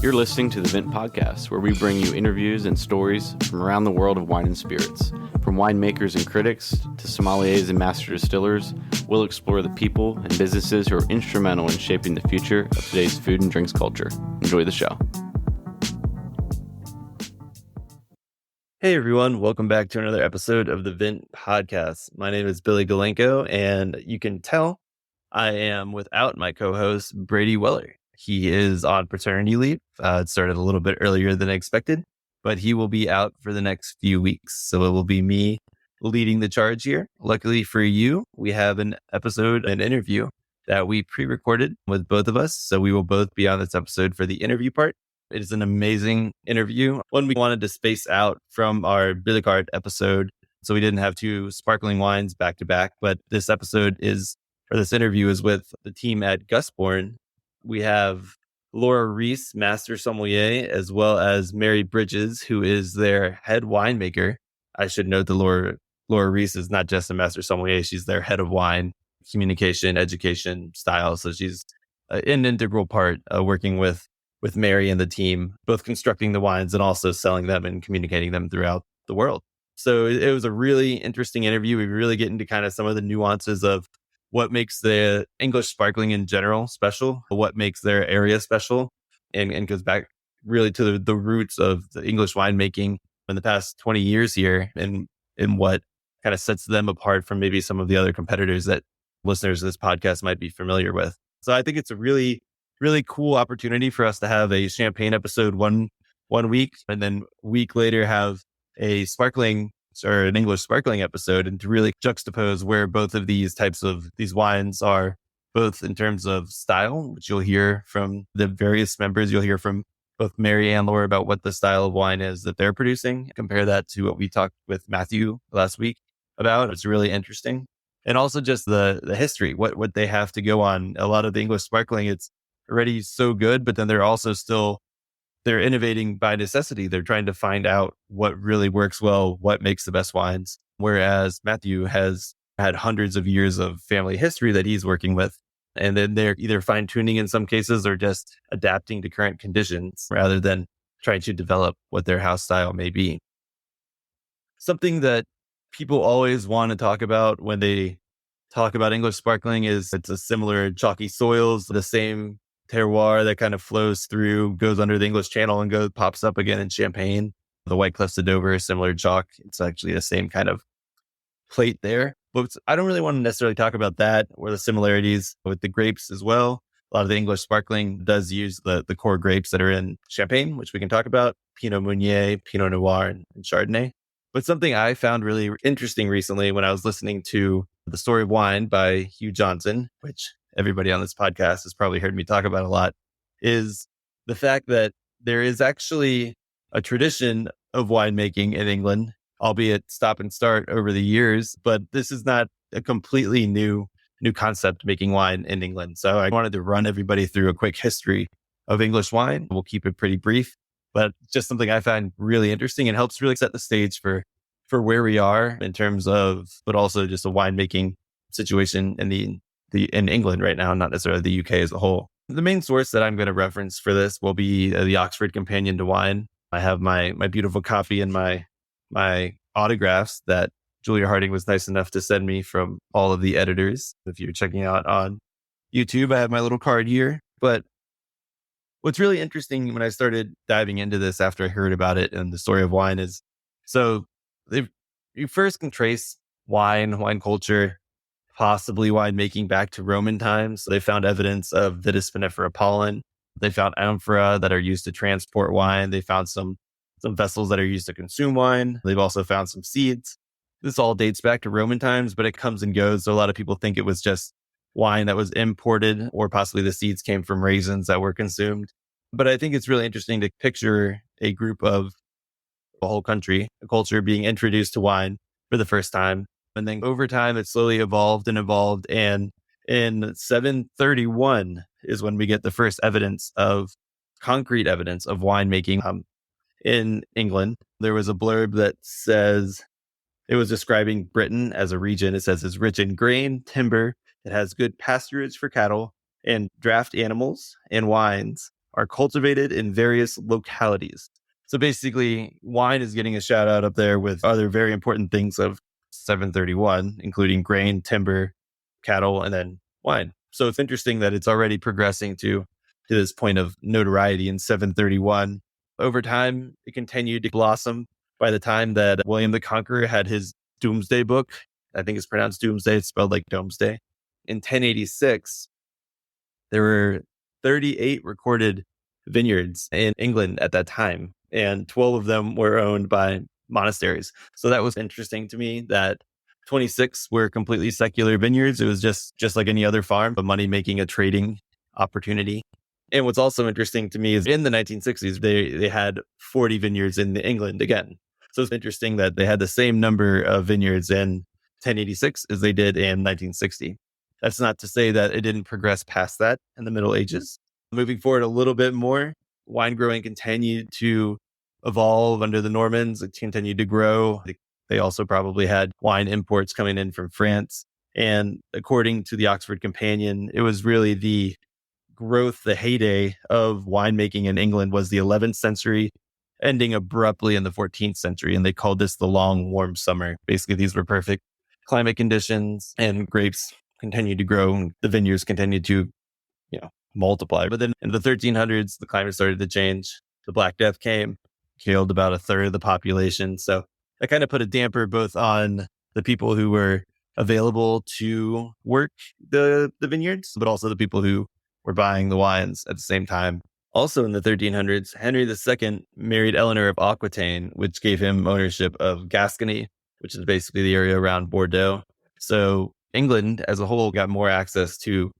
You're listening to the Vent Podcast, where we bring you interviews and stories from around the world of wine and spirits. From winemakers and critics to sommeliers and master distillers, we'll explore the people and businesses who are instrumental in shaping the future of today's food and drinks culture. Enjoy the show. Hey everyone, welcome back to another episode of the Vent Podcast. My name is Billy Galenko, and you can tell I am without my co-host, Brady Weller. He is on paternity leave. It started a little bit earlier than expected, but he will be out for the next few weeks. So it will be me leading the charge here. Luckily for you, we have an interview that we pre-recorded with both of us. So we will both be on this episode for the interview part. It is an amazing interview. One we wanted to space out from our Billicard episode. So we didn't have two sparkling wines back to back, but this interview is with the team at Gusbourne. We have Laura Reese, Master Sommelier, as well as Mary Bridges, who is their head winemaker. I should note that Laura Reese is not just a Master Sommelier, she's their head of wine, communication, education, style. So she's an integral part working with Mary and the team, both constructing the wines and also selling them and communicating them throughout the world. So it was a really interesting interview. We really get into kind of some of the nuances of what makes the English sparkling in general special, what makes their area special, and goes back really to the roots of the English winemaking in the past 20 years here and what kind of sets them apart from maybe some of the other competitors that listeners of this podcast might be familiar with. So I think it's a really cool opportunity for us to have a champagne episode one week, and then a week later have a sparkling or an English sparkling episode, and to really juxtapose where both of these types of these wines are, both in terms of style, which you'll hear from the various members. You'll hear from both Mary and Laura about what the style of wine is that they're producing. Compare that to what we talked with Matthew last week about. It's really interesting. And also just the history, what they have to go on. A lot of the English sparkling, it's already so good, but then they're innovating by necessity. They're trying to find out what really works well, what makes the best wines. Whereas Matthew has had hundreds of years of family history that he's working with. And then they're either fine tuning in some cases or just adapting to current conditions rather than trying to develop what their house style may be. Something that people always want to talk about when they talk about English sparkling is it's a similar chalky soils, the same terroir that kind of flows through, goes under the English Channel and pops up again in Champagne. The White Cliffs of Dover, similar chalk. It's actually the same kind of plate there. But I don't really want to necessarily talk about that or the similarities with the grapes as well. A lot of the English sparkling does use the core grapes that are in Champagne, which we can talk about, Pinot Meunier, Pinot Noir, and Chardonnay. But something I found really interesting recently when I was listening to The Story of Wine by Hugh Johnson, which everybody on this podcast has probably heard me talk about a lot, is the fact that there is actually a tradition of winemaking in England, albeit stop and start over the years, but this is not a completely new concept, making wine in England. So I wanted to run everybody through a quick history of English wine. We'll keep it pretty brief, but just something I find really interesting and helps really set the stage for where we are in terms of, but also just a winemaking situation in England right now, not necessarily the UK as a whole. The main source that I'm going to reference for this will be the Oxford Companion to Wine. I have my beautiful copy and my autographs that Julia Harding was nice enough to send me from all of the editors. If you're checking out on YouTube, I have my little card here. But what's really interesting when I started diving into this after I heard about it and the story of wine is, so you first can trace wine culture, possibly winemaking back to Roman times. They found evidence of Vitis vinifera pollen. They found amphora that are used to transport wine. They found some vessels that are used to consume wine. They've also found some seeds. This all dates back to Roman times, but it comes and goes. So a lot of people think it was just wine that was imported, or possibly the seeds came from raisins that were consumed. But I think it's really interesting to picture a group of a whole country, a culture being introduced to wine for the first time. And then over time, it slowly evolved. And in 731 is when we get the first concrete evidence of winemaking in England. There was a blurb that says, it was describing Britain as a region. It says it's rich in grain, timber. It has good pasturage for cattle and draft animals and wines. are cultivated in various localities. So basically, wine is getting a shout out up there with other very important things of 731, including grain, timber, cattle, and then wine. So it's interesting that it's already progressing to this point of notoriety in 731. Over time, it continued to blossom. By the time that William the Conqueror had his Doomsday Book, I think it's pronounced Doomsday, it's spelled like Domesday. In 1086, there were 38 recorded vineyards in England at that time, and 12 of them were owned by monasteries. So that was interesting to me that 26 were completely secular vineyards. It was just like any other farm, a money making, a trading opportunity. And what's also interesting to me is in the 1960s, they had 40 vineyards in England again. So it's interesting that they had the same number of vineyards in 1086 as they did in 1960. That's not to say that it didn't progress past that in the Middle Ages. Moving forward a little bit more, wine growing continued to evolve under the Normans. It continued to grow. They also probably had wine imports coming in from France. And according to the Oxford Companion, it was really the growth, the heyday of winemaking in England was the 11th century, ending abruptly in the 14th century. And they called this the long, warm summer. Basically, these were perfect climate conditions, and grapes continued to grow, and the vineyards continued to, multiply. But then in the 1300s, the climate started to change. The Black Death came, killed about a third of the population. So that kind of put a damper both on the people who were available to work the vineyards, but also the people who were buying the wines at the same time. Also in the 1300s, Henry II married Eleanor of Aquitaine, which gave him ownership of Gascony, which is basically the area around Bordeaux. So England as a whole got more access to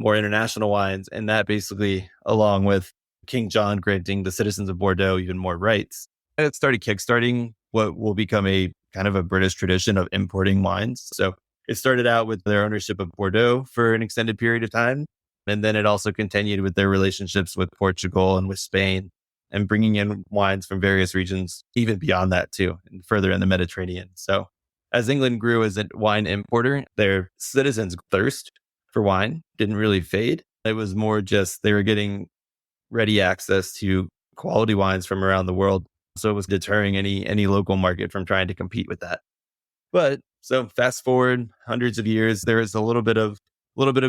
more international wines, and that basically, along with King John granting the citizens of Bordeaux even more rights, it started kickstarting what will become a kind of a British tradition of importing wines. So it started out with their ownership of Bordeaux for an extended period of time, and then it also continued with their relationships with Portugal and with Spain, and bringing in wines from various regions, even beyond that too, and further in the Mediterranean. So as England grew as a wine importer, their citizens' thirst for wine didn't really fade. It was more just they were getting ready access to quality wines from around the world. So it was deterring any local market from trying to compete with that. But so fast forward hundreds of years, there is a little bit of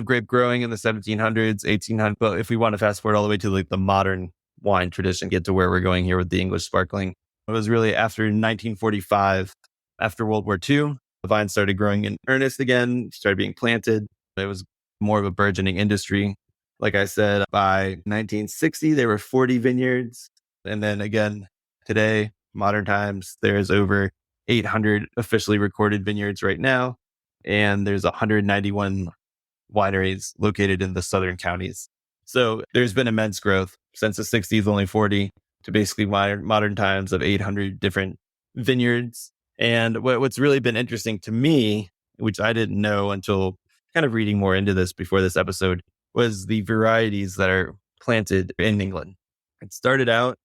grape growing in the 1700s, 1800s. But if we want to fast forward all the way to like the modern wine tradition, get to where we're going here with the English sparkling, it was really after 1945, after World War II, the vines started growing in earnest again, started being planted. It was more of a burgeoning industry. Like I said, by 1960, there were 40 vineyards. And then again, today, modern times, there's over 800 officially recorded vineyards right now. And there's 191 wineries located in the southern counties. So there's been immense growth since the 60s, only 40, to basically modern times of 800 different vineyards. And what's really been interesting to me, which I didn't know until kind of reading more into this before this episode, was the varieties that are planted in England. It started out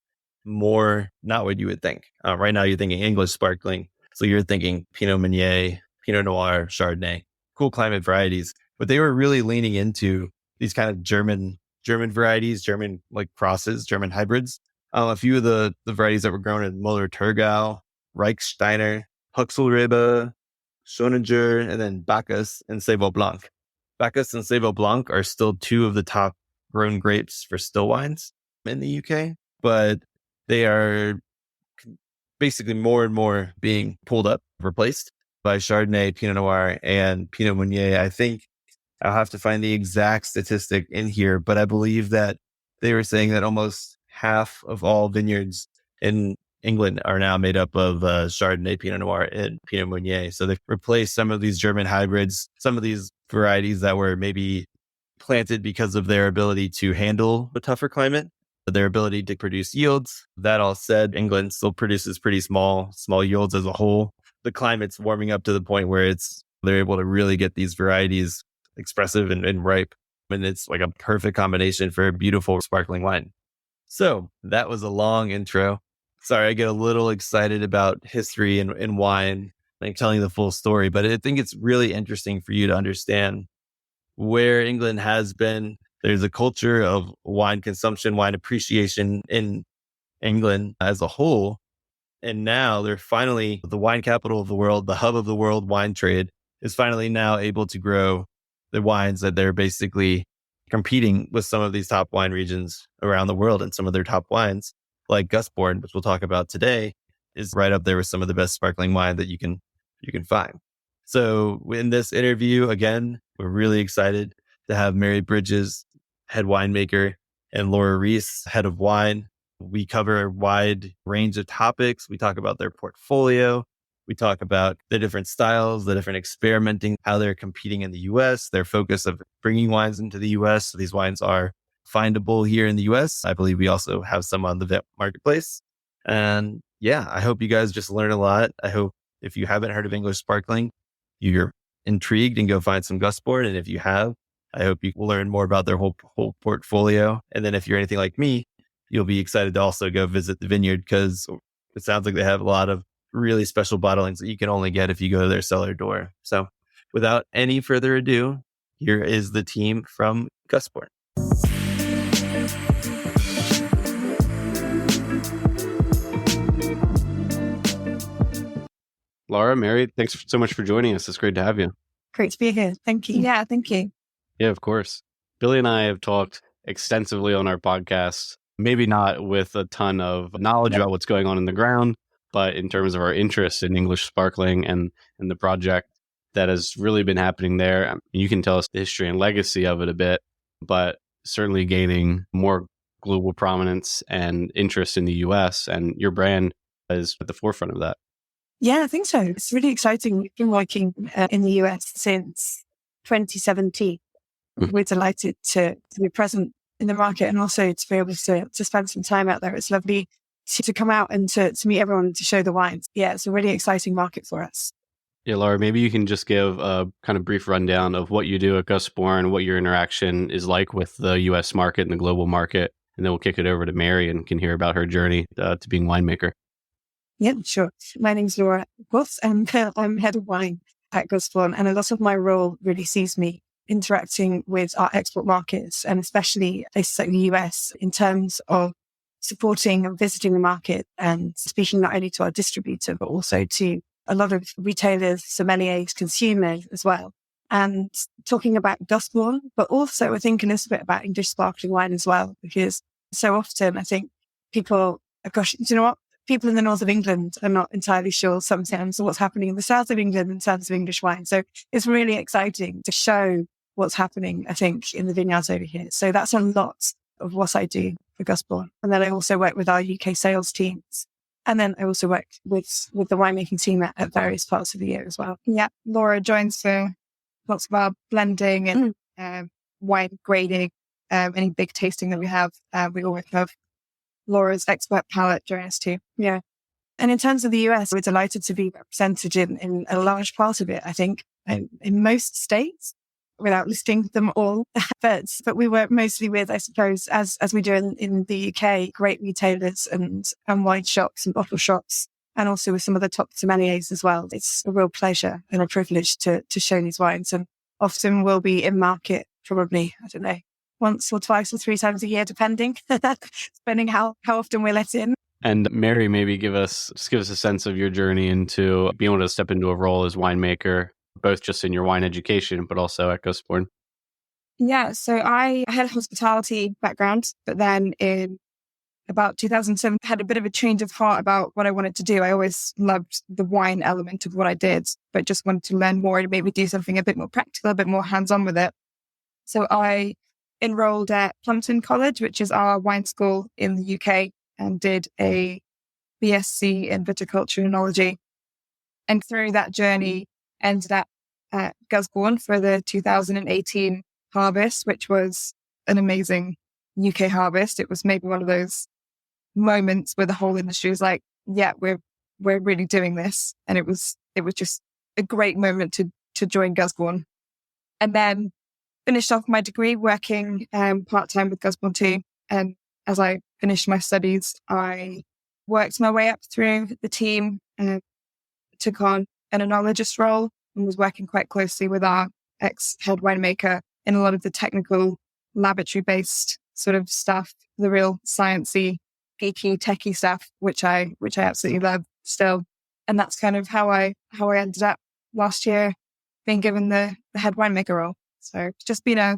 more not what you would think. Right now, you're thinking English sparkling. So you're thinking Pinot Meunier, Pinot Noir, Chardonnay, cool climate varieties. But they were really leaning into these kind of German varieties, German like crosses, German hybrids. A few of the varieties that were grown in Müller-Thurgau, Reichsteiner, Huxelrebe, Schoninger, and then Bacchus and Seyval Blanc. Bacchus and Seyval Blanc are still two of the top grown grapes for still wines in the UK, but they are basically more and more being pulled up, replaced by Chardonnay, Pinot Noir, and Pinot Meunier. I think I'll have to find the exact statistic in here, but I believe that they were saying that almost half of all vineyards in England are now made up of Chardonnay, Pinot Noir, and Pinot Meunier. So they've replaced some of these German hybrids, some of these varieties that were maybe planted because of their ability to handle a tougher climate, their ability to produce yields. That all said, England still produces pretty small yields as a whole. The climate's warming up to the point where they're able to really get these varieties expressive and ripe. And it's like a perfect combination for a beautiful sparkling wine. So that was a long intro. Sorry, I get a little excited about history and wine, like telling the full story, but I think it's really interesting for you to understand where England has been there's a culture of wine consumption, wine appreciation in England as a whole. And now they're finally the wine capital of the world, the hub of the world wine trade is finally now able to grow the wines that they're basically competing with some of these top wine regions around the world. And some of their top wines, like Gusbourne, which we'll talk about today, is right up there with some of the best sparkling wine that you can find. So in this interview, again, we're really excited to have Mary Bridges, head winemaker, and Laura Reese, head of wine. We cover a wide range of topics. We talk about their portfolio. We talk about the different styles, the different experimenting, how they're competing in the US, their focus of bringing wines into the US. So these wines are findable here in the US. I believe we also have some on the vet marketplace. And yeah, I hope you guys just learn a lot. I hope if you haven't heard of English sparkling, you're intrigued and go find some Gusbourne. And if you have, I hope you will learn more about their whole portfolio. And then if you're anything like me, you'll be excited to also go visit the vineyard because it sounds like they have a lot of really special bottlings that you can only get if you go to their cellar door. So without any further ado, here is the team from Gusbourne. Laura, Mary, thanks so much for joining us. It's great to have you. Great to be here. Thank you. Yeah, thank you. Yeah, of course. Billy and I have talked extensively on our podcast, maybe not with a ton of knowledge about what's going on in the ground, but in terms of our interest in English sparkling and the project that has really been happening there. You can tell us the history and legacy of it a bit, but certainly gaining more global prominence and interest in the US, and your brand is at the forefront of that. Yeah, I think so. It's really exciting. We've been working in the US since 2017. We're delighted to be present in the market and also to be able to spend some time out there. It's lovely to come out and to meet everyone and to show the wines. Yeah, it's a really exciting market for us. Yeah, Laura, maybe you can just give a kind of brief rundown of what you do at Gusbourne, what your interaction is like with the US market and the global market. And then we'll kick it over to Mary and can hear about her journey to being winemaker. Yeah, sure. My name's Laura, of course, and I'm head of wine at Gusbourne. And a lot of my role really sees me interacting with our export markets and especially places like the US in terms of supporting and visiting the market and speaking not only to our distributor, but also to a lot of retailers, sommeliers, consumers as well. And talking about Gusbourne, but also I think a little bit about English sparkling wine as well, because so often I think people, gosh, do you know what? People in the north of England are not entirely sure sometimes what's happening in the south of England in terms of English wine. So it's really exciting to show what's happening, I think, in the vineyards over here. So that's a lot of what I do for Gusbourne. And then I also work with our UK sales teams. And then I also work with the winemaking team at various parts of the year as well. Yeah, Laura joins for lots of our blending and wine grading, any big tasting that we have. We always have Laura's expert palate join us too. Yeah. And in terms of the US, we're delighted to be represented in a large part of it, I think, in most states, without listing them all. but we work mostly with, I suppose, as we do in the UK, great retailers and wine shops and bottle shops, and also with some of the top sommeliers as well. It's a real pleasure and a privilege to show these wines, and often we'll be in market probably, I don't know, once or twice or three times a year, depending, depending how often we're let in. And Mary, maybe give us a sense of your journey into being able to step into a role as winemaker, both just in your wine education, but also at Gusbourne. Yeah, so I had a hospitality background, but then in about 2007, had a bit of a change of heart about what I wanted to do. I always loved the wine element of what I did, but just wanted to learn more and maybe do something a bit more practical, a bit more hands-on with it. So I enrolled at Plumpton College, which is our wine school in the UK, and did a BSc in viticulture and enology. And through that journey, ended up at Gusbourne for the 2018 harvest, which was an amazing UK harvest. It was maybe one of those moments where the whole industry was like, yeah, we're really doing this. And it was just a great moment to join Gusbourne. And then finished off my degree working part-time with Gusbourne too. And as I finished my studies, I worked my way up through the team and took on an enologist role and was working quite closely with our ex-head winemaker in a lot of the technical laboratory-based sort of stuff, the real sciencey, geeky, techie stuff, which I absolutely love still. And that's kind of how I ended up last year being given the head winemaker role. So it's just been a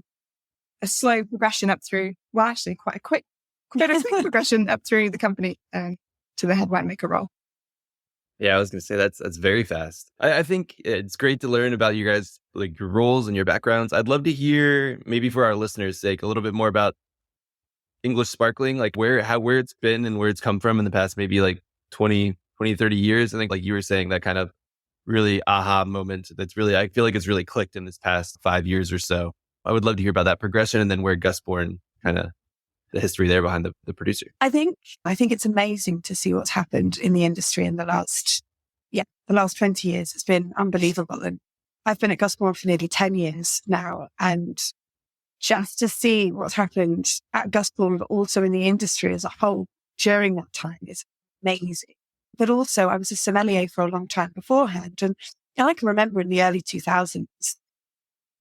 slow progression up through, well, actually quite a quick progression up through the company to the head winemaker role. Yeah, I was going to say that's very fast. I think it's great to learn about you guys, like your roles and your backgrounds. I'd love to hear, maybe for our listeners' sake, a little bit more about English sparkling, like where it's been and where it's come from in the past, maybe like 20, 30 years. I think like you were saying, that kind of really aha moment that's really, I feel like it's really clicked in this past 5 years or so. I would love to hear about that progression and then where Gusbourne, kind of the history there behind the producer. I think it's amazing to see what's happened in the industry in the last 20 years. It's been unbelievable. And I've been at Gusbourne for nearly 10 years now. And just to see what's happened at Gusbourne, but also in the industry as a whole during that time is amazing. But also I was a sommelier for a long time beforehand. And I can remember in the early 2000s,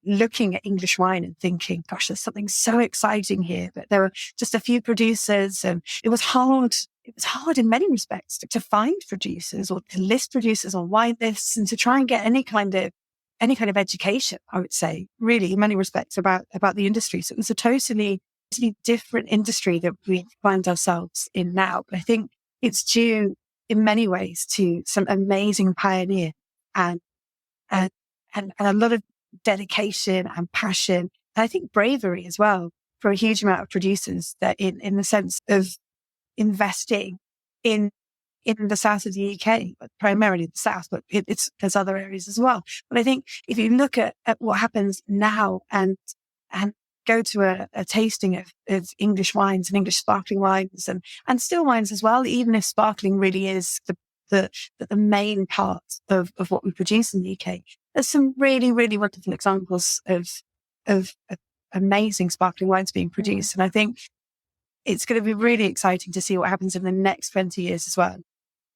looking at English wine and thinking, gosh, there's something so exciting here. But there were just a few producers and it was hard. It was hard in many respects to find producers or to list producers on wine lists and to try and get any kind of education, I would say, really, in many respects about the industry. So it was a totally different industry that we find ourselves in now. But I think it's due in many ways to some amazing pioneers and a lot of dedication and passion. And I think bravery as well for a huge amount of producers that in the sense of investing in the south of the UK, but primarily the south, but there's other areas as well. But I think if you look at what happens now and go to a tasting of English wines and English sparkling wines and still wines as well, even if sparkling really is the main part of what we produce in the UK, there's some really, really wonderful examples of amazing sparkling wines being produced. And I think it's going to be really exciting to see what happens in the next 20 years as well.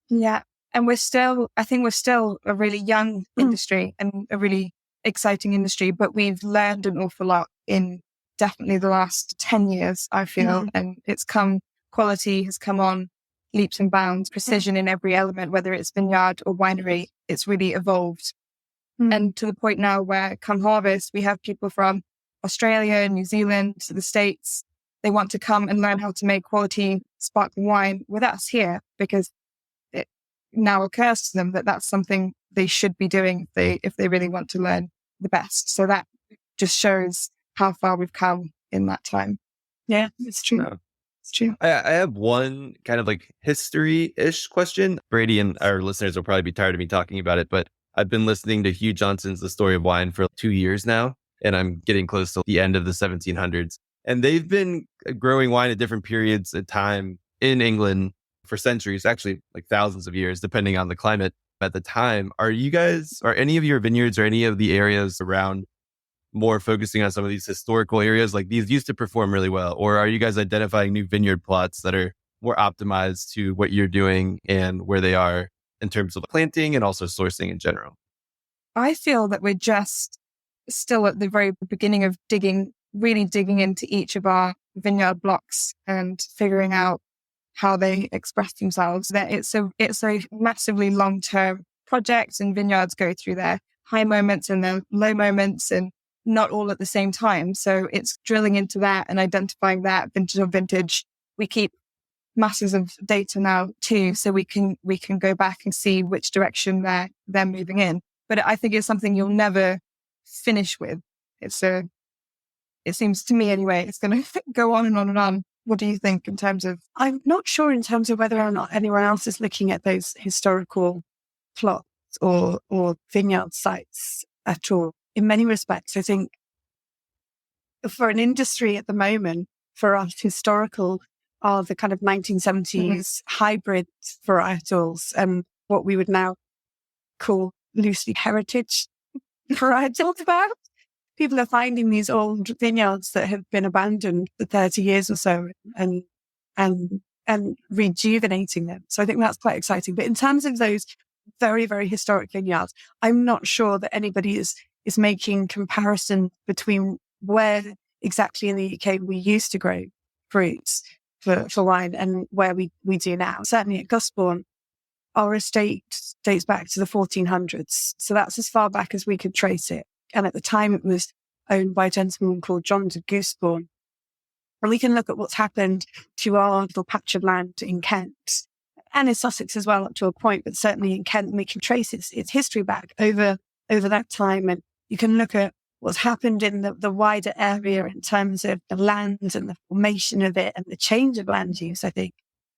Yeah. And I think we're still a really young industry and a really exciting industry, but we've learned an awful lot in definitely the last 10 years, I feel. And quality has come on leaps and bounds, precision in every element, whether it's vineyard or winery, it's really evolved. And to the point now where come harvest, we have people from Australia, New Zealand, to the States. They want to come and learn how to make quality sparkling wine with us here because it now occurs to them that that's something they should be doing if they really want to learn the best. So that just shows how far we've come in that time. Yeah, it's true. No. It's true. I have one kind of like history-ish question. Brady and our listeners will probably be tired of me talking about it, but I've been listening to Hugh Johnson's The Story of Wine for 2 years now, and I'm getting close to the end of the 1700s. And they've been growing wine at different periods of time in England for centuries, actually like thousands of years, depending on the climate at the time. Are any of your vineyards or any of the areas around more focusing on some of these historical areas? Like these used to perform really well, or are you guys identifying new vineyard plots that are more optimized to what you're doing and where they are in terms of planting and also sourcing in general? I feel that we're just still at the very beginning of really digging into each of our vineyard blocks and figuring out how they express themselves. That it's a massively long-term project, and vineyards go through their high moments and their low moments, and not all at the same time. So it's drilling into that and identifying that vintage on vintage. We keep masses of data now too, so we can go back and see which direction they're moving in. But I think it's something you'll never finish with. It seems to me anyway, it's going to go on and on and on. What do you think in terms of? I'm not sure in terms of whether or not anyone else is looking at those historical plots or vineyard sites at all. In many respects, I think for an industry at the moment, for us, historical are the kind of 1970s hybrid varietals and what we would now call loosely heritage varietals about. People are finding these old vineyards that have been abandoned for 30 years or so and rejuvenating them. So I think that's quite exciting. But in terms of those very, very historic vineyards, I'm not sure that anybody is making comparison between where exactly in the UK we used to grow fruits for wine and where we do now. Certainly at Gusbourne, our estate dates back to the 1400s. So that's as far back as we could trace it. And at the time it was owned by a gentleman called John de Gusbourne. And we can look at what's happened to our little patch of land in Kent and in Sussex as well up to a point, but certainly in Kent, we can trace its history back over that time. And you can look at what's happened in the wider area in terms of the land and the formation of it and the change of land use, I think.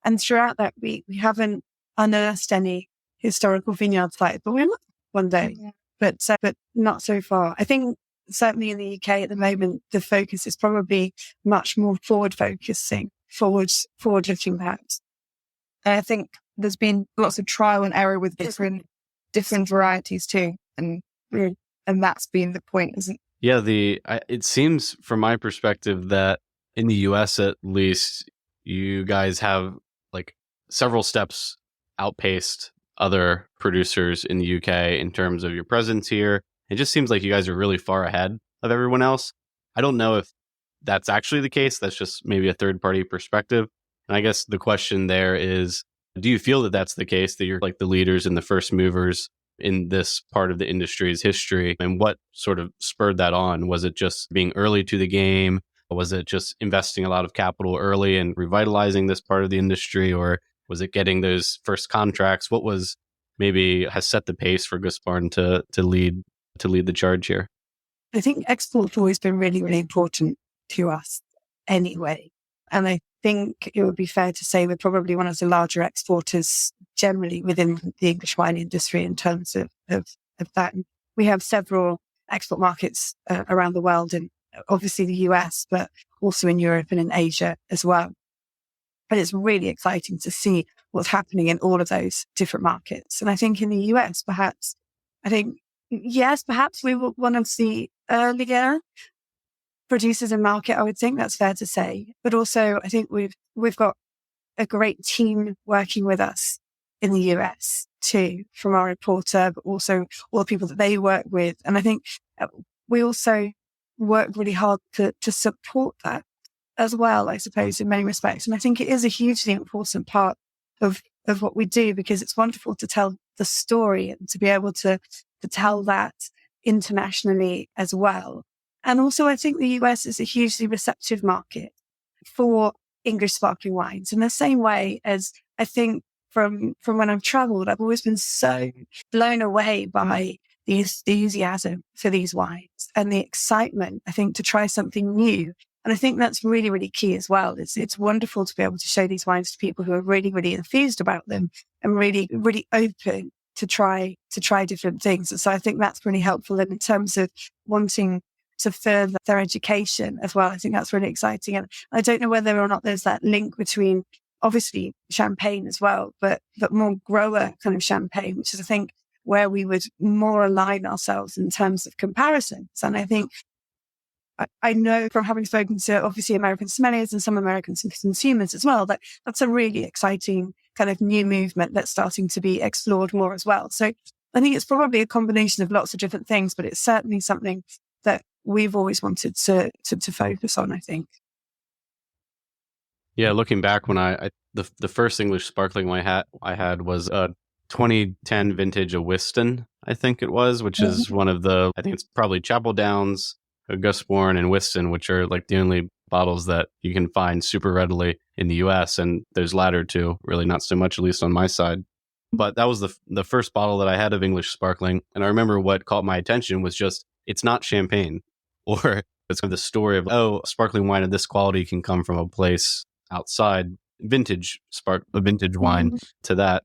And throughout that, we haven't unearthed any historical vineyard sites, but we might one day, but not so far. I think certainly in the UK at the moment, the focus is probably much more forward-looking perhaps. And I think there's been lots of trial and error with different varieties too. And that's been the point, isn't it? Yeah, it seems from my perspective that in the US at least, you guys have like several steps outpaced other producers in the UK in terms of your presence here. It just seems like you guys are really far ahead of everyone else. I don't know if that's actually the case. That's just maybe a third-party perspective. And I guess the question there is, do you feel that that's the case, that you're like the leaders and the first movers in this part of the industry's history? And what sort of spurred that on? Was it just being early to the game? Was it just investing a lot of capital early and revitalizing this part of the industry? Or was it getting those first contracts? What was maybe has set the pace for Gusbourne to lead the charge here? I think export's always been really, really important to us anyway. And I think it would be fair to say we're probably one of the larger exporters generally within the English wine industry in terms of that. We have several export markets around the world, and obviously the US, but also in Europe and in Asia as well. And it's really exciting to see what's happening in all of those different markets. And I think in the US, perhaps we were one of the earlier producers in market, I would think that's fair to say. But also, I think we've got a great team working with us in the US too, from our reporter, but also all the people that they work with. And I think we also work really hard to support that as well, I suppose, in many respects. And I think it is a hugely important part of what we do, because it's wonderful to tell the story and to be able to tell that internationally as well. And also, I think the US is a hugely receptive market for English sparkling wines in the same way as I think from when I've traveled, I've always been so blown away by the enthusiasm for these wines and the excitement, I think, to try something new. And I think that's really, really key as well. It's wonderful to be able to show these wines to people who are really, really enthused about them and really, really open to try different things. And so I think that's really helpful. And in terms of wanting to further their education as well, I think that's really exciting. And I don't know whether or not there's that link between obviously champagne as well, but more grower kind of champagne, which is, I think, where we would more align ourselves in terms of comparisons. And I think I know from having spoken to obviously American sommeliers and some American consumers as well, that that's a really exciting kind of new movement that's starting to be explored more as well. So I think it's probably a combination of lots of different things, but it's certainly something that we've always wanted to focus on, I think. Yeah, looking back, when the first English sparkling wine I had was a 2010 vintage of Whiston, I think it was, which is one of I think it's probably Chapel Downs, Gusbourne, and Whiston, which are like the only bottles that you can find super readily in the US. And those latter two, really not so much, at least on my side. But that was the first bottle that I had of English sparkling. And I remember what caught my attention was just, it's not champagne. Or it's kind of the story of, sparkling wine of this quality can come from a place outside, vintage wine to that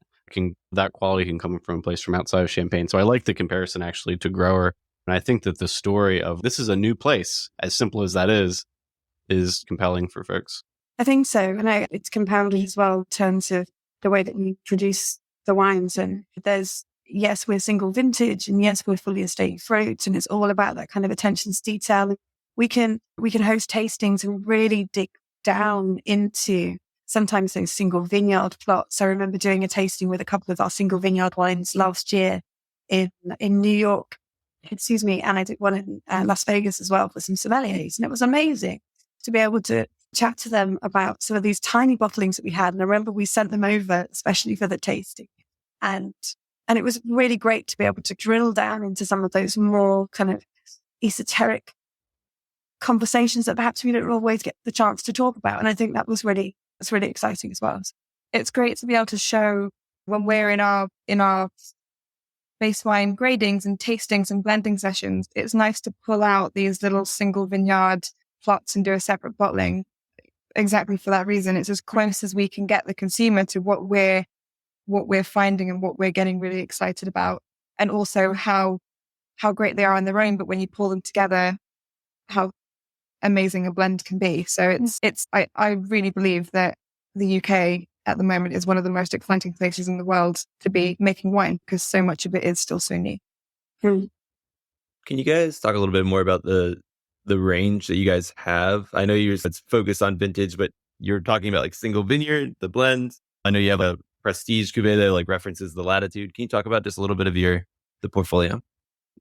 quality can come from a place from outside of Champagne. So I like the comparison actually to grower. And I think that the story of this is a new place, as simple as that is compelling for folks. I think so. And it's compounded as well in terms of the way that we produce the wines. And yes, we're single vintage, and yes, we're fully estate fruit, and it's all about that kind of attention to detail. And we can host tastings and really dig down into sometimes those single vineyard plots. I remember doing a tasting with a couple of our single vineyard wines last year in New York, and I did one in Las Vegas as well for some sommeliers. And it was amazing to be able to chat to them about some of these tiny bottlings that we had. And I remember we sent them over, especially for the tasting. And it was really great to be able to drill down into some of those more kind of esoteric conversations that perhaps we don't always get the chance to talk about. And I think that's really exciting as well. It's great to be able to show when we're in our base wine gradings and tastings and blending sessions. It's nice to pull out these little single vineyard plots and do a separate bottling. Exactly for that reason. It's as close as we can get the consumer to what we're finding and what we're getting really excited about, and also how great they are on their own. But when you pull them together, how amazing a blend can be. So I really believe that the UK at the moment is one of the most exciting places in the world to be making wine, because so much of it is still so new. Can you guys talk a little bit more about the range that you guys have? I know it's focused on vintage, but you're talking about like single vineyard, the blends. I know you have a prestige cuvee that like references the latitude. Can you talk about just a little bit of the portfolio?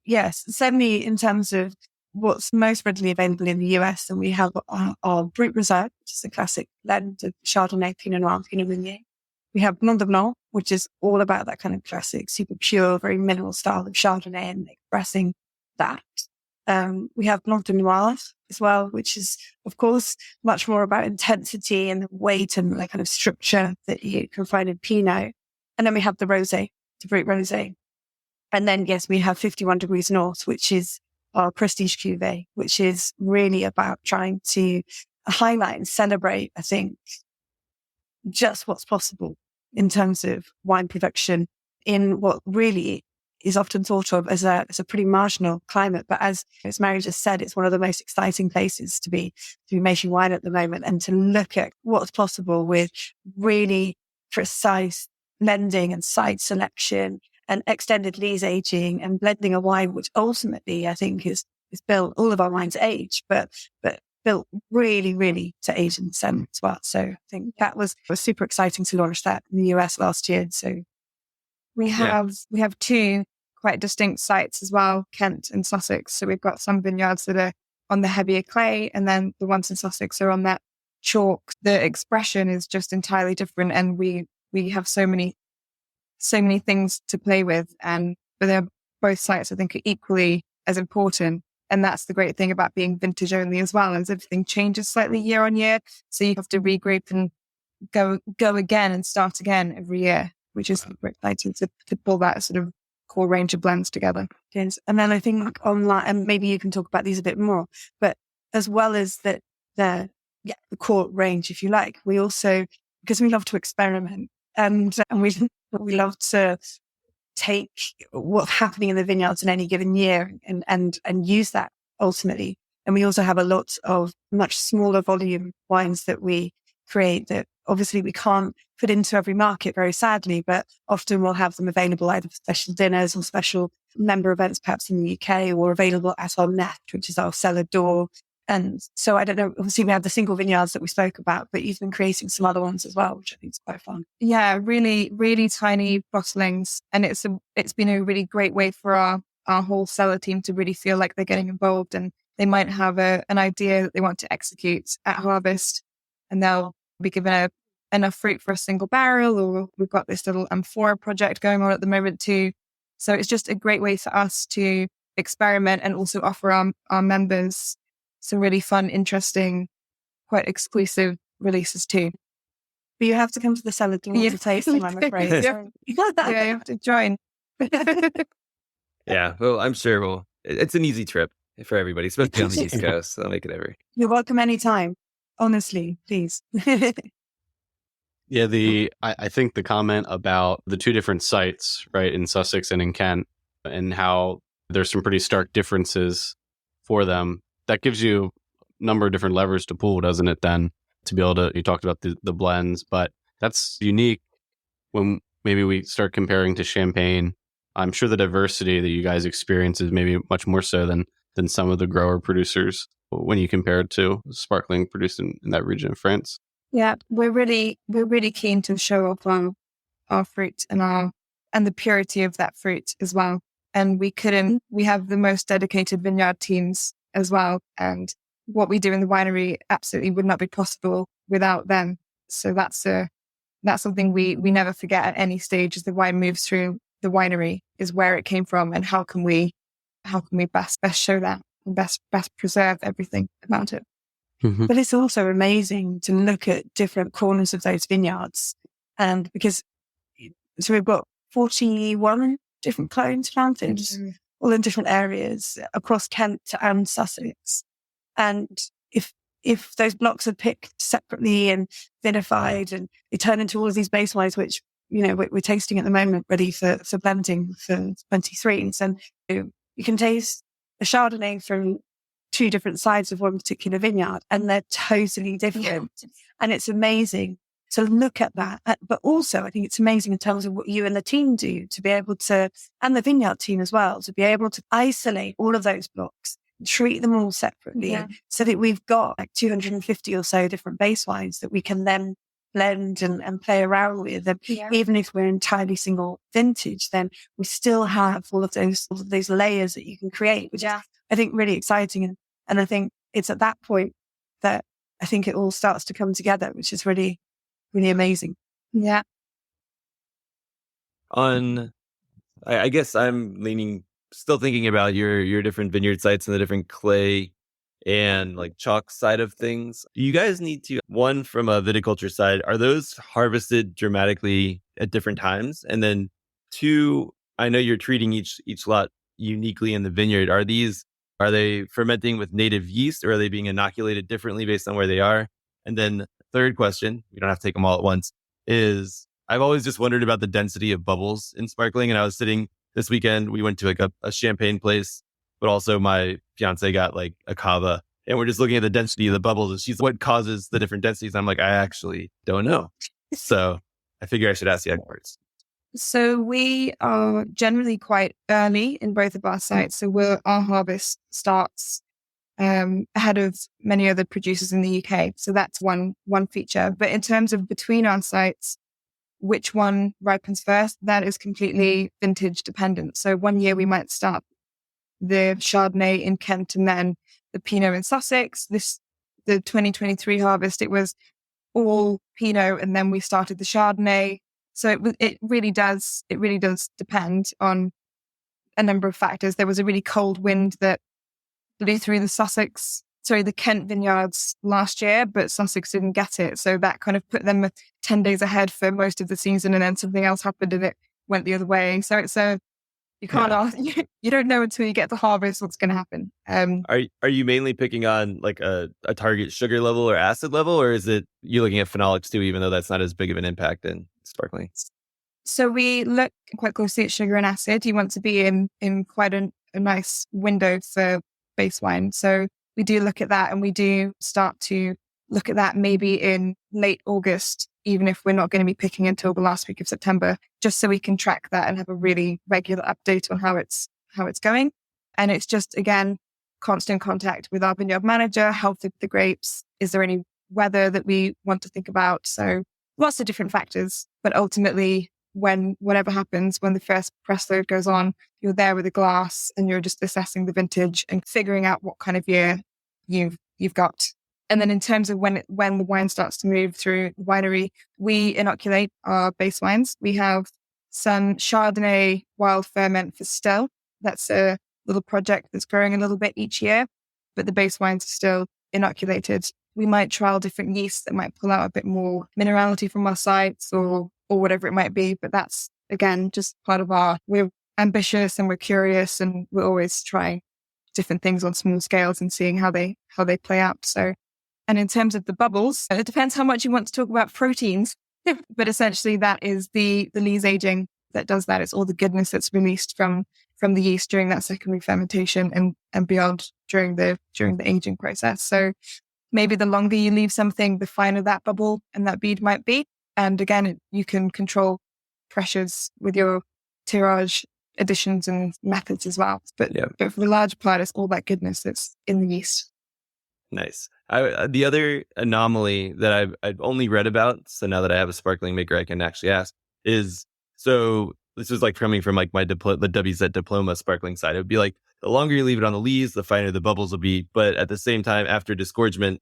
Yes, certainly in terms of what's most readily available in the US. And we have our Brut Reserve, which is a classic blend of Chardonnay, Pinot Noir, Pinot Meunier. We have Blanc de Blanc, which is all about that kind of classic, super pure, very minimal style of Chardonnay and expressing that. We have Blanc de Noir as well, which is, of course, much more about intensity and the weight and the kind of structure that you can find in Pinot. And then we have the Rosé, the Brut Rosé. And then, yes, we have 51 Degrees North, which is our prestige cuvee, which is really about trying to highlight and celebrate, I think, just what's possible in terms of wine production in what really is often thought of as a pretty marginal climate. But as Mary just said, it's one of the most exciting places to be making wine at the moment, and to look at what's possible with really precise blending and site selection and extended lees aging and blending a wine, which ultimately I think is built, all of our wines age, but built really, really to age in December as well. So I think that was super exciting to launch that in the US last year. So we have two quite distinct sites as well, Kent and Sussex. So we've got some vineyards that are on the heavier clay, and then the ones in Sussex are on that chalk. The expression is just entirely different, and we have so many things to play with, but they're both sites I think are equally as important. And that's the great thing about being vintage only as well, is everything changes slightly year on year. So you have to regroup and go again and start again every year, which is super exciting to pull that sort of core range of blends together. Yes. And then I think online, and maybe you can talk about these a bit more, but as well as the core range, if you like, we also, because we love to experiment and we love to take what's happening in the vineyards in any given year and use that ultimately. And we also have a lot of much smaller volume wines that we create that obviously we can't put into every market, very sadly, but often we'll have them available either for special dinners or special member events, perhaps in the UK, or available at our net, which is our cellar door. And so I don't know, obviously we have the single vineyards that we spoke about, but you've been creating some other ones as well, which I think is quite fun. Yeah, really, really tiny bottlings. And it's been a really great way for our whole cellar team to really feel like they're getting involved, and they might have an idea that they want to execute at harvest, and they'll be given enough fruit for a single barrel, or we've got this little amphora project going on at the moment too. So it's just a great way for us to experiment and also offer our members some really fun, interesting, quite exclusive releases too. But you have to come to the cellar door to taste them, I'm afraid. Yeah, you have to join. Yeah, well, I'm sure it's an easy trip for everybody, especially on the East Coast. So I'll make it every. You're welcome anytime. Honestly, please. Yeah, I think the comment about the two different sites, right, in Sussex and in Kent, and how there's some pretty stark differences for them, that gives you a number of different levers to pull, doesn't it, then, to be able to, you talked about the blends, but that's unique when maybe we start comparing to Champagne. I'm sure the diversity that you guys experience is maybe much more so than some of the grower producers when you compare it to sparkling produced in that region of France. Yeah, we're really keen to show off our fruit and the purity of that fruit as well. and we have the most dedicated vineyard teams as well. And what we do in the winery absolutely would not be possible without them. So that's something we never forget at any stage as the wine moves through the winery, is where it came from and how can we best show that and best preserve everything about it. Mhm. But it's also amazing to look at different corners of those vineyards. And so we've got 41 different clones planted, all in different areas across Kent and Sussex. And if those blocks are picked separately and vinified and they turn into all of these base wines, which, we're tasting at the moment, ready for blending for 23s. And you can taste a Chardonnay from two different sides of one particular vineyard, and they're totally different. And it's amazing to look at that. But also, I think it's amazing in terms of what you and the team do to be able to, and the vineyard team as well, to be able to isolate all of those blocks, treat them all separately, so that we've got like 250 or so different base wines that we can then blend and play around with. And even if we're entirely single vintage, then we still have all of those layers that you can create, which is, I think, really exciting. And I think it's at that point that I think it all starts to come together, which is really, really amazing. Yeah. I guess I'm still thinking about your different vineyard sites and the different clay and like chalk side of things. You guys need to, one, from a viticulture side, are those harvested dramatically at different times? And then two, I know you're treating each lot uniquely in the vineyard. Are they fermenting with native yeast, or are they being inoculated differently based on where they are? And then third question, we don't have to take them all at once, is I've always just wondered about the density of bubbles in sparkling. And I was sitting this weekend, we went to like a champagne place, but also my fiance got like a cava, and we're just looking at the density of the bubbles. And she's, what causes the different densities? And I'm like, I actually don't know. So I figure I should ask the experts. So we are generally quite early in both of our sites. So our harvest starts ahead of many other producers in the UK. So that's one feature. But in terms of between our sites, which one ripens first, that is completely vintage dependent. So one year we might start the Chardonnay in Kent and then the Pinot in Sussex. The 2023 harvest, it was all Pinot, and then we started the Chardonnay. So it really does depend on a number of factors. There was a really cold wind that blew through the Kent vineyards last year, but Sussex didn't get it. So that kind of put them 10 days ahead for most of the season, and then something else happened and it went the other way. So it's you can't ask, you don't know until you get to harvest what's going to happen. Are you mainly picking on like a target sugar level or acid level, or is it you looking at phenolics too, even though that's not as big of an impact in sparkling? So we look quite closely at sugar and acid. You want to be in quite a nice window for base wine. So we do look at that, and we do start to look at that maybe in late August, even if we're not going to be picking until the last week of September, just so we can track that and have a really regular update on how it's going. And it's just, again, constant contact with our vineyard manager, health of the grapes. Is there any weather that we want to think about? So lots of different factors, but ultimately, whatever happens, when the first press load goes on, you're there with a glass and you're just assessing the vintage and figuring out what kind of year you've got. And then in terms of when the wine starts to move through the winery, we inoculate our base wines. We have some Chardonnay wild ferment for still. That's a little project that's growing a little bit each year, but the base wines are still inoculated. We might trial different yeasts that might pull out a bit more minerality from our sites or whatever it might be. But that's, again, just part of we're ambitious and we're curious, and we're always trying different things on small scales and seeing how they play out. So, and in terms of the bubbles, it depends how much you want to talk about proteins, but essentially that is the lees aging that does that. It's all the goodness that's released from the yeast during that secondary fermentation and beyond during the aging process. So maybe the longer you leave something, the finer that bubble and that bead might be. And again, you can control pressures with your tirage additions and methods as well. But for the large part, it's all that goodness that's in the yeast. Nice. The other anomaly that I've only read about, so now that I have a sparkling maker I can actually ask, is so this is like coming from like the WZ diploma sparkling side. It would be like the longer you leave it on the lees, the finer the bubbles will be. But at the same time, after disgorgement,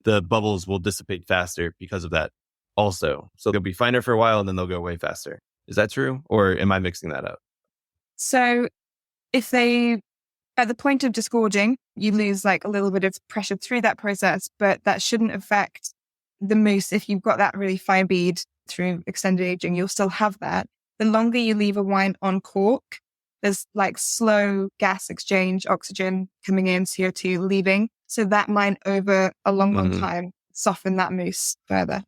the bubbles will dissipate faster because of that also. So they'll be finer for a while and then they'll go away faster. Is that true? Or am I mixing that up? So if they, at the point of disgorging, you lose like a little bit of pressure through that process, but that shouldn't affect the mousse. If you've got that really fine bead through extended aging, you'll still have that. The longer you leave a wine on cork, there's like slow gas exchange, oxygen coming in, CO2 leaving. So that might over a long time soften that mousse further.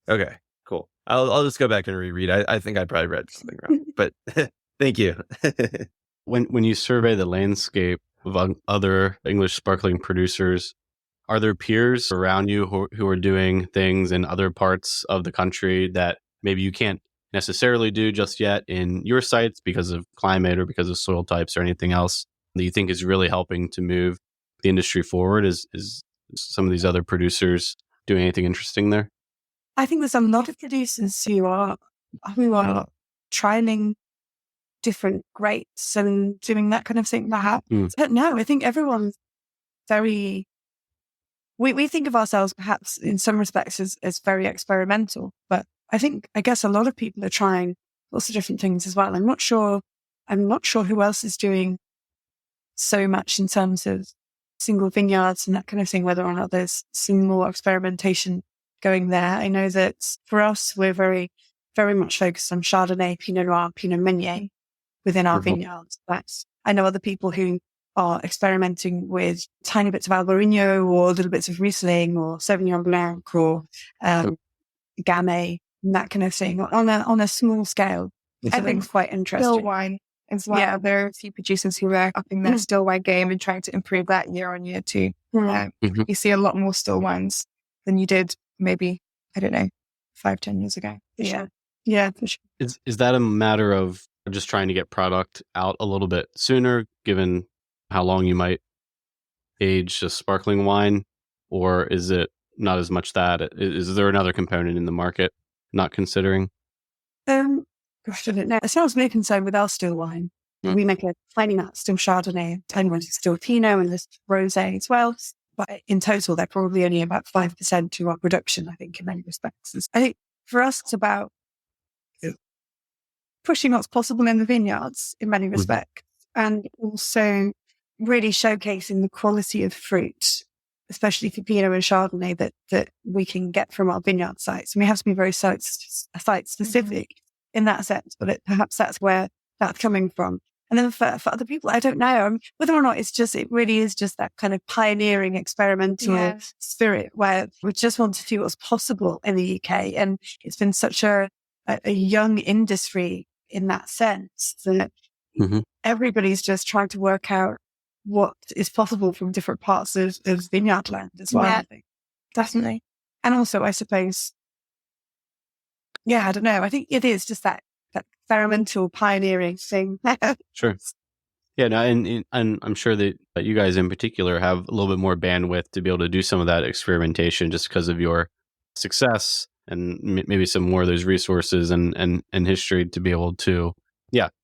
Okay, cool. I'll just go back and reread. I think I probably read something wrong, but thank you. When you survey the landscape of other English sparkling producers, are there peers around you who are doing things in other parts of the country that maybe you can't necessarily do just yet in your sites because of climate or because of soil types or anything else that you think is really helping to move the industry forward? Is some of these other producers doing anything interesting there? I think there's a lot of producers who are trialing different grapes and doing that kind of thing. Perhaps. No, I think everyone's very. We think of ourselves perhaps in some respects as very experimental, but I guess a lot of people are trying lots of different things as well. I'm not sure who else is doing so much in terms of single vineyards and that kind of thing, whether or not there's some more experimentation going there. I know that for us, we're very, very much focused on Chardonnay, Pinot Noir, Pinot Meunier within our vineyards. I know other people who are experimenting with tiny bits of Albarino or little bits of Riesling or Sauvignon Blanc or Gamay and that kind of thing on a small scale. I think it's quite interesting. Still wine as well. Yeah, there are a few producers who are upping their still wine game and trying to improve that year on year too. You see a lot more still wines than you did maybe, I don't know, 5-10 years ago. Yeah, for sure. Is that a matter of just trying to get product out a little bit sooner, given how long you might age a sparkling wine? Or is it not as much that? Is there another component in the market not considering? Gosh, I don't know. As far as we're concerned with our still wine, we make a tiny amount still Chardonnay, tiny amount still Pinot, and there's rosé as well. But in total, they're probably only about 5% to our production, I think, in many respects. I think for us, it's about pushing what's possible in the vineyards in many respects, and also really showcasing the quality of fruit, especially for Pinot and Chardonnay, that we can get from our vineyard sites. And we have to be very site specific in that sense, but perhaps that's where that's coming from. And then for other people, I don't know whether or not it really is just that kind of pioneering experimental spirit where we just want to see what's possible in the UK. And it's been such a young industry in that sense that everybody's just trying to work out what is possible from different parts of vineyard land as well. Yeah, I think. Definitely. And also, I suppose, I don't know. I think it is just that experimental pioneering thing. Sure. Yeah, no, and I'm sure that you guys in particular have a little bit more bandwidth to be able to do some of that experimentation just because of your success and maybe some more of those resources and history to be able to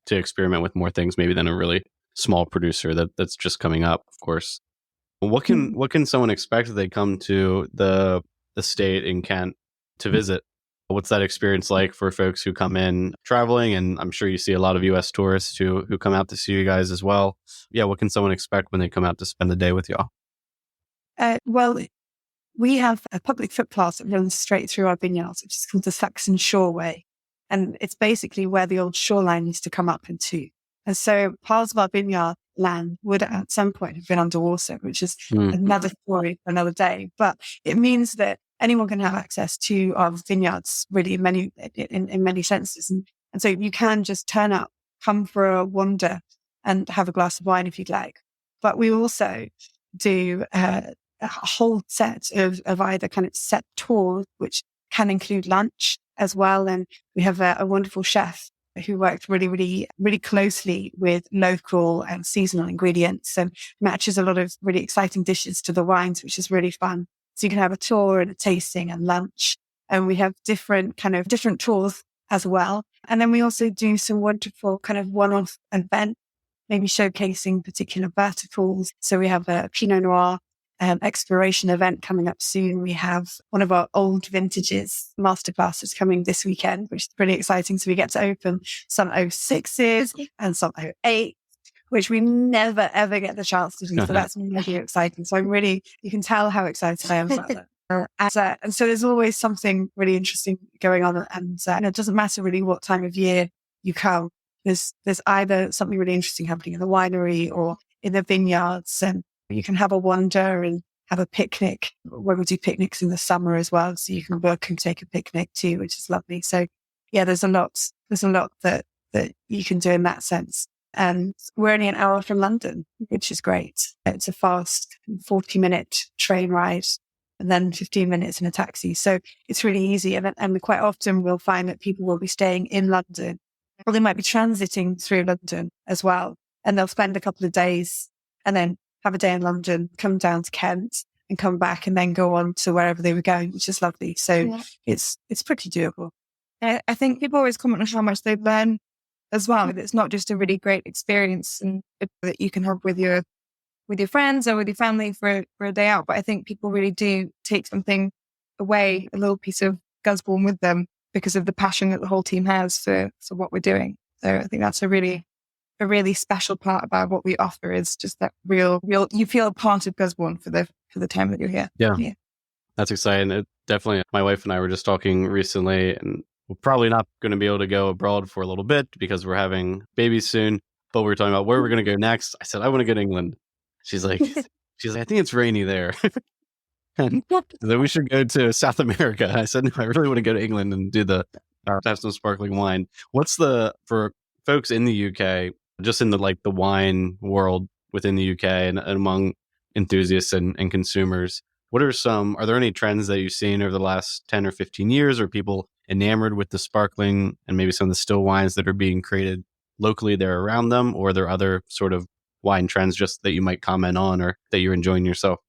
experiment with more things maybe than a really small producer that's just coming up, of course. What can someone expect if they come to the state in Kent to visit? What's that experience like for folks who come in traveling? And I'm sure you see a lot of US tourists who come out to see you guys as well. Yeah, what can someone expect when they come out to spend the day with y'all? Well, we have a public footpath that runs straight through our vineyards, which is called the Saxon Shoreway. And it's basically where the old shoreline used to come up into. And so parts of our vineyard land would at some point have been underwater, which is another story for another day. But it means that anyone can have access to our vineyards really in many senses. And so you can just turn up, come for a wander and have a glass of wine if you'd like. But we also do a whole set of either kind of set tours, which can include lunch as well. And we have a wonderful chef who works really, really, really closely with local and seasonal ingredients and matches a lot of really exciting dishes to the wines, which is really fun. So you can have a tour and a tasting and lunch. And we have different tours as well. And then we also do some wonderful kind of one-off event, maybe showcasing particular verticals. So we have a Pinot Noir exploration event coming up soon. We have one of our old vintages masterclasses coming this weekend, which is pretty exciting. So we get to open some 06s and some 08s, which we never, ever get the chance to do. So that's really exciting. So you can tell how excited I am about that. And so there's always something really interesting going on. And it doesn't matter really what time of year you come. There's either something really interesting happening in the winery or in the vineyards, and you can have a wander and have a picnic. Where we do picnics in the summer as well, so you can work and take a picnic too, which is lovely. So yeah, there's a lot that you can do in that sense. And we're only an hour from London, which is great. It's a fast 40-minute train ride and then 15 minutes in a taxi. So it's really easy. And we quite often will find that people will be staying in London, or they might be transiting through London as well. And they'll spend a couple of days and then have a day in London, come down to Kent and come back and then go on to wherever they were going, which is lovely. So it's pretty doable. I think people always comment on how much they learn as well. It's not just a really great experience and that you can have with your friends or with your family for a day out. But I think people really do take something away, a little piece of Gusbourne with them, because of the passion that the whole team has for what we're doing. So I think that's a really special part about what we offer, is just that real, you feel a part of Gusbourne for the time that you're here. Yeah. That's exciting. It definitely, my wife and I were just talking recently, and we're probably not going to be able to go abroad for a little bit because we're having babies soon, but we were talking about where we're going to go next. I said, I want to go to England. She's like, I think it's rainy there. And then we should go to South America. I said, no, I really want to go to England and have some sparkling wine. For folks in the UK, just in the wine world within the UK and among enthusiasts and consumers, are there any trends that you've seen over the last 10 or 15 years? Are people enamored with the sparkling and maybe some of the still wines that are being created locally there around them? Or are there other sort of wine trends just that you might comment on or that you're enjoying yourself?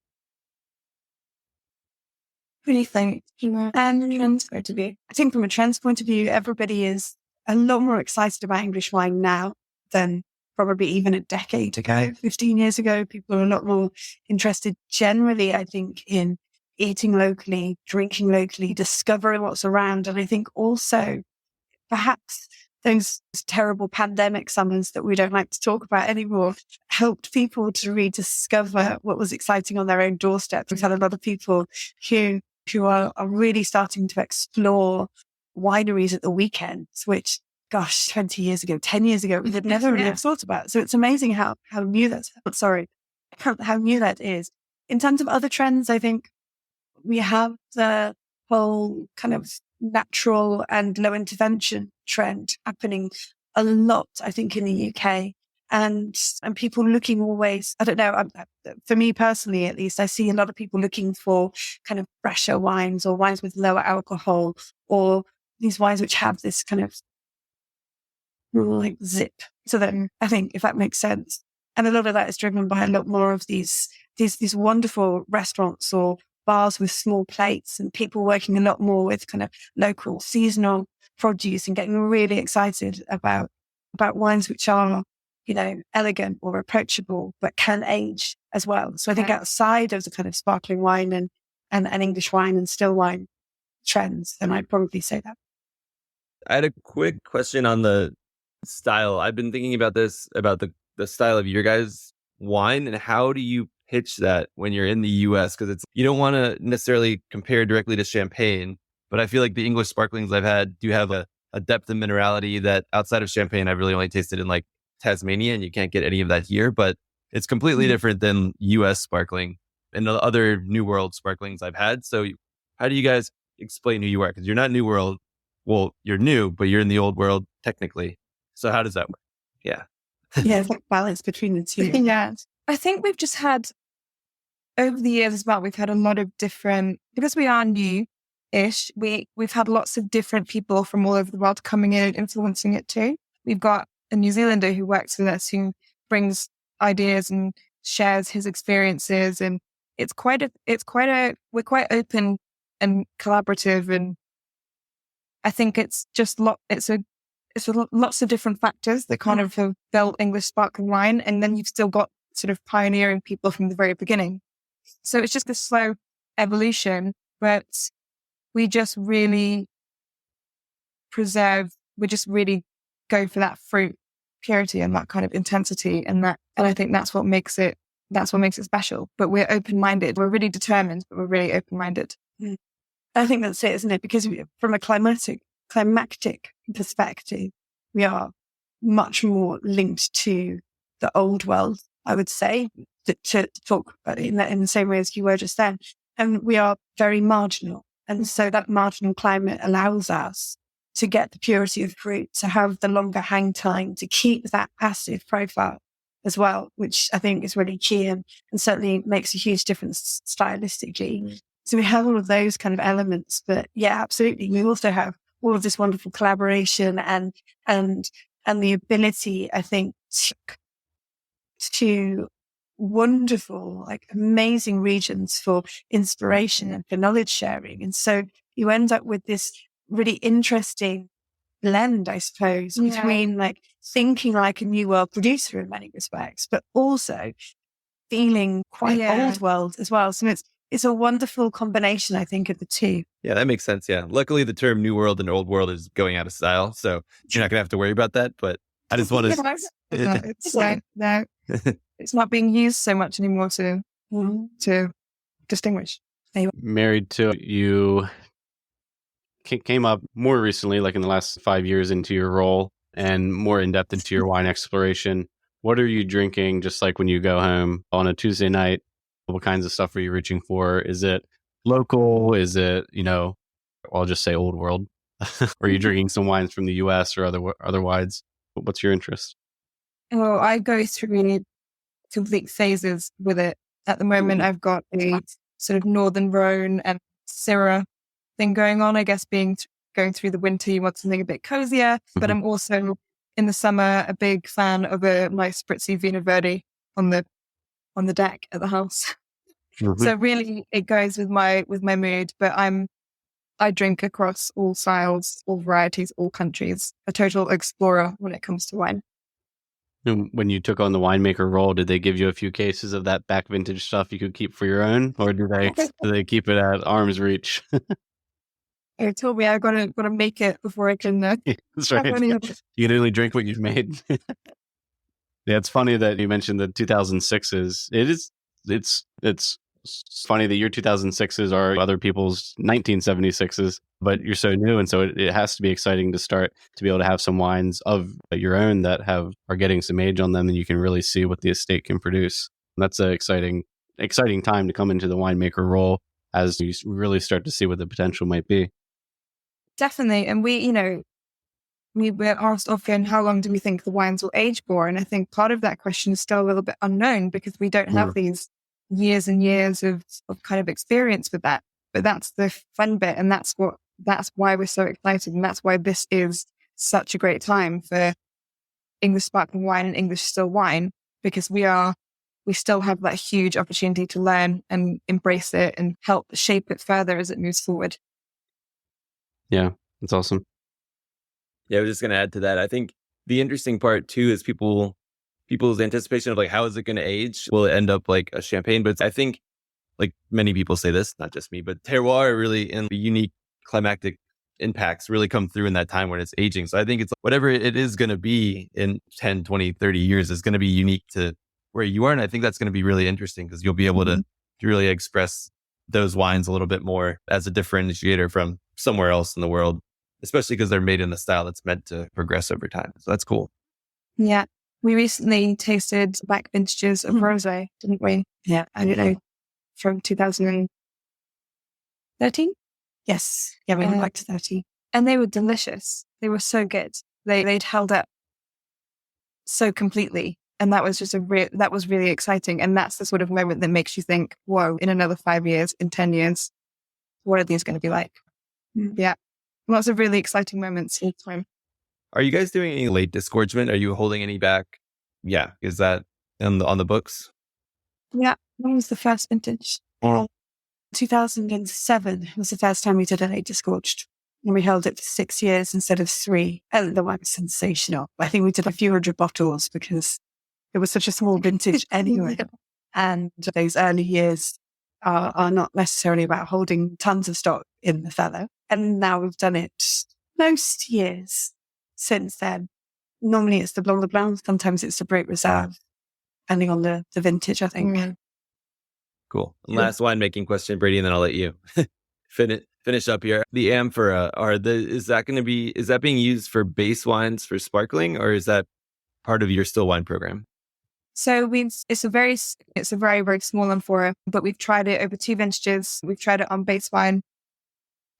What do you think? Trends point of view. I think from a trends point of view, everybody is a lot more excited about English wine now than probably even a decade ago, 15 years ago. People are a lot more interested generally, I think, in eating locally, drinking locally, discovering what's around. And I think also perhaps those terrible pandemic summers that we don't like to talk about anymore helped people to rediscover what was exciting on their own doorstep. We've had a lot of people who are really starting to explore wineries at the weekends, which, gosh, 20 years ago, 10 years ago, we would never really have thought about. So it's amazing how new how new that is. In terms of other trends, I think we have the whole kind of natural and low intervention trend happening a lot, I think, in the UK. And people looking always, I don't know, for me personally, at least, I see a lot of people looking for kind of fresher wines or wines with lower alcohol, or these wines which have this kind of like zip. So then I think, if that makes sense. And a lot of that is driven by a lot more of these wonderful restaurants or bars with small plates, and people working a lot more with kind of local seasonal produce and getting really excited about wines which are, elegant or approachable, but can age as well. So I think outside of the kind of sparkling wine and English wine and still wine trends, then I'd probably say that. I had a quick question on the style. I've been thinking about this, about the style of your guys' wine, and how do you pitch that when you're in the US? Because you don't want to necessarily compare directly to champagne, but I feel like the English sparklings I've had do have a depth of minerality that outside of champagne I've really only tasted in like Tasmania, and you can't get any of that here. But it's completely different than US sparkling and the other New World sparklings I've had. So how do you guys explain who you are? Because you're not New World. Well, you're new, but you're in the old world technically. So how does that work? Yeah. Yeah, it's like balance between the two. Yeah. I think we've just had, over the years as well, we've had a lot of different, because we are new-ish, we've had lots of different people from all over the world coming in and influencing it too. We've got a New Zealander who works with us, who brings ideas and shares his experiences, and we're quite open and collaborative, and I think it's just it's lots of different factors that kind of have built English sparkling wine. And then you've still got sort of pioneering people from the very beginning. So it's just a slow evolution, but we just really we just really go for that fruit purity and that kind of intensity. And I think that's what makes it special. But we're open-minded. We're really determined, but we're really open-minded. I think that's it, isn't it? Because from a climactic perspective, we are much more linked to the old world, I would say, to talk in the same way as you were just then. And we are very marginal. And so that marginal climate allows us to get the purity of fruit, to have the longer hang time, to keep that passive profile as well, which I think is really key and certainly makes a huge difference stylistically. So we have all of those kind of elements, but yeah, absolutely. We also have all of this wonderful collaboration and the ability, I think, to wonderful, like amazing regions for inspiration and for knowledge sharing. And so you end up with this really interesting blend, I suppose, between like thinking like a new world producer in many respects, but also feeling quite old world as well. So it's a wonderful combination, I think, of the two. Yeah, that makes sense. Yeah. Luckily, the term new world and old world is going out of style. So you're not going to have to worry about that. But I just want to... It's like, no, it's not being used so much anymore to distinguish. Married to you came up more recently, like in the last 5 years into your role and more in depth into your wine exploration. What are you drinking just like when you go home on a Tuesday night? What kinds of stuff are you reaching for? Is it local? Is it, I'll just say old world? Or are you drinking some wines from the US or other wines? What's your interest? Well, I go through complete phases with it. At the moment, I've got a sort of Northern Rhone and Syrah thing going on. I guess going through the winter, you want something a bit cozier. But I'm also in the summer a big fan of a nice spritzy Vineyard Verde on the deck at the house. So really, it goes with my mood. But I drink across all styles, all varieties, all countries. A total explorer when it comes to wine. And when you took on the winemaker role, did they give you a few cases of that back vintage stuff you could keep for your own, or do they keep it at arm's reach? They told me I gotta make it before I can. That's right. You can only drink what you've made. Yeah, it's funny that you mentioned the 2006s. It's funny that your 2006s are other people's 1976s, but you're so new, and so it has to be exciting to start to be able to have some wines of your own that are getting some age on them, and you can really see what the estate can produce. And that's an exciting time to come into the winemaker role as you really start to see what the potential might be. Definitely, and we were asked often, how long do we think the wines will age for? And I think part of that question is still a little bit unknown because we don't have these years and years of kind of experience with that. But that's the fun bit. And that's why we're so excited. And that's why this is such a great time for English sparkling wine and English still wine, because we still have that huge opportunity to learn and embrace it and help shape it further as it moves forward. Yeah, that's awesome. Yeah, I was just going to add to that. I think the interesting part too is people's anticipation of like, how is it going to age? Will it end up like a champagne? But I think like many people say this, not just me, but terroir really and the unique climactic impacts really come through in that time when it's aging. So I think it's whatever it is going to be in 10, 20, 30 years is going to be unique to where you are. And I think that's going to be really interesting because you'll be able to really express those wines a little bit more as a differentiator from somewhere else in the world, especially because they're made in a style that's meant to progress over time. So that's cool. Yeah. We recently tasted back vintages of rosé, didn't we? Yeah. I don't know, from 2013? Yes. Yeah, we went back to 13. And they were delicious. They were so good. They'd held up so completely. And that was just that was really exciting. And that's the sort of moment that makes you think, whoa, in another 5 years, in 10 years, what are these going to be like? Yeah. Lots of really exciting moments all the time. Are you guys doing any late disgorgement? Are you holding any back? Yeah. Is that on the books? Yeah. When was the first vintage? 2007 was the first time we did a late disgorged. And we held it for 6 years instead of 3. And the wine was sensational. I think we did a few hundred bottles because it was such a small vintage anyway. And those early years are not necessarily about holding tons of stock in the cellar. And now we've done it most years since then. Normally it's the Blanc de Blanc. Sometimes it's the Brut Reserve, depending on the vintage, I think. Mm. Cool. Last winemaking question, Brady, and then I'll let you finish up here. The amphora, is that being used for base wines for sparkling, or is that part of your still wine program? So it's a very, very small amphora, but we've tried it over 2 vintages. We've tried it on base wine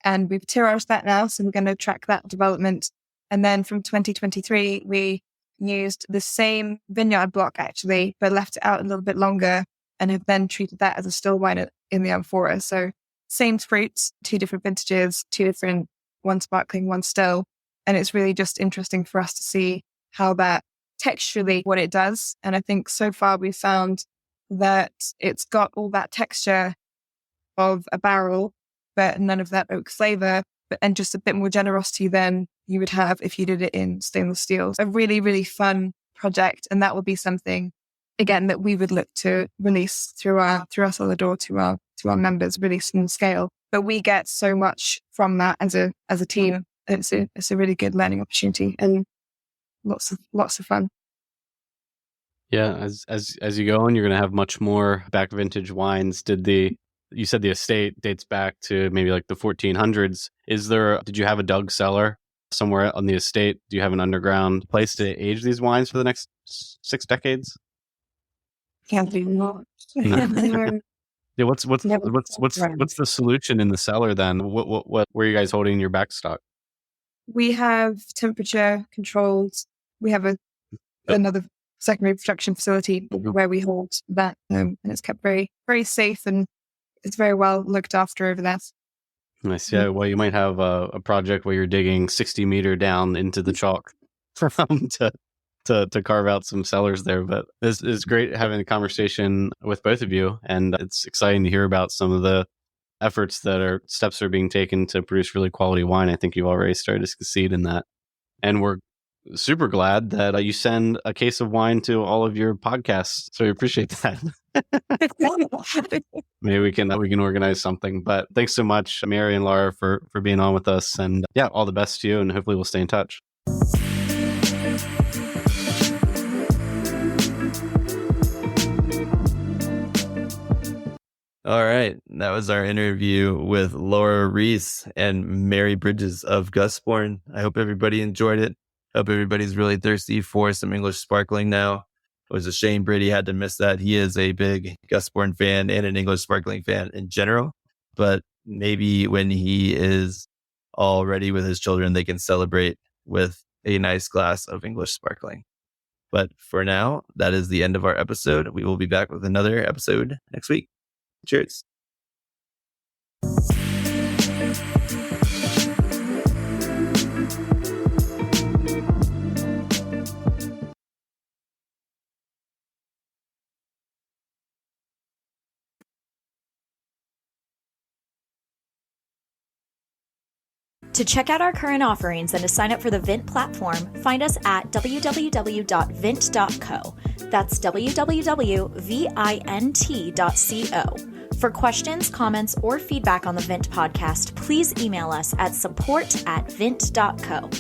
and we've terroired that now. So we're going to track that development. And then from 2023, we used the same vineyard block actually, but left it out a little bit longer and have then treated that as a still wine in the amphora. So same fruits, 2 different vintages, 2 different, one sparkling, one still. And it's really just interesting for us to see how that texturally what it does. And I think so far we've found that it's got all that texture of a barrel, but none of that oak flavor, and just a bit more generosity than you would have if you did it in stainless steel. A really, really fun project. And that will be something, again, that we would look to release through our cellar to our members, really small scale. But we get so much from that as a team. It's a really good learning opportunity and lots of fun. Yeah, as you go on, you're going to have much more back vintage wines. You said the estate dates back to maybe like the 1400s. Did you have a dug cellar somewhere on the estate? Do you have an underground place to age these wines for the next 6 decades? Can't be not. Yeah, what's the solution in the cellar then? What where are you guys holding your back stock? We have temperature controlled. We have another secondary production facility where we hold that, and it's kept very, very safe and it's very well looked after over there. Nice. Yeah. Well, you might have a project where you're digging 60 meter down into the chalk to carve out some cellars there. But it's great having a conversation with both of you, and it's exciting to hear about some of the steps are being taken to produce really quality wine. I think you've already started to succeed in that, and we're super glad that you send a case of wine to all of your podcasts. So we appreciate that. Maybe we can organize something. But thanks so much, Mary and Laura, for being on with us. And yeah, all the best to you. And hopefully we'll stay in touch. All right. That was our interview with Laura Reese and Mary Bridges of Gusbourne. I hope everybody enjoyed it. Hope everybody's really thirsty for some English sparkling now. It was a shame Brady had to miss that. He is a big Gusbourne fan and an English sparkling fan in general. But maybe when he is all ready with his children, they can celebrate with a nice glass of English sparkling. But for now, that is the end of our episode. We will be back with another episode next week. Cheers. To check out our current offerings and to sign up for the Vint platform, find us at www.vint.co. That's www.vint.co. For questions, comments, or feedback on the Vint podcast, please email us at support@vint.co.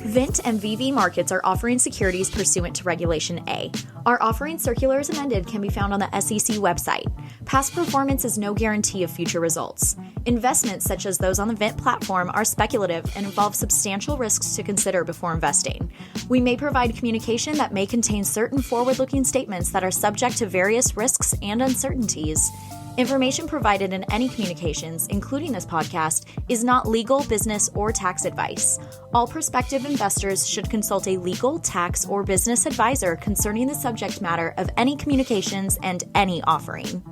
Vint and VV Markets are offering securities pursuant to Regulation A. Our offering circular as amended can be found on the SEC website. Past performance is no guarantee of future results. Investments such as those on the Vint platform are speculative and involve substantial risks to consider before investing. We may provide communication that may contain certain forward-looking statements that are subject to various risks and uncertainties. Information provided in any communications, including this podcast, is not legal, business, or tax advice. All prospective investors should consult a legal, tax, or business advisor concerning the subject matter of any communications and any offering.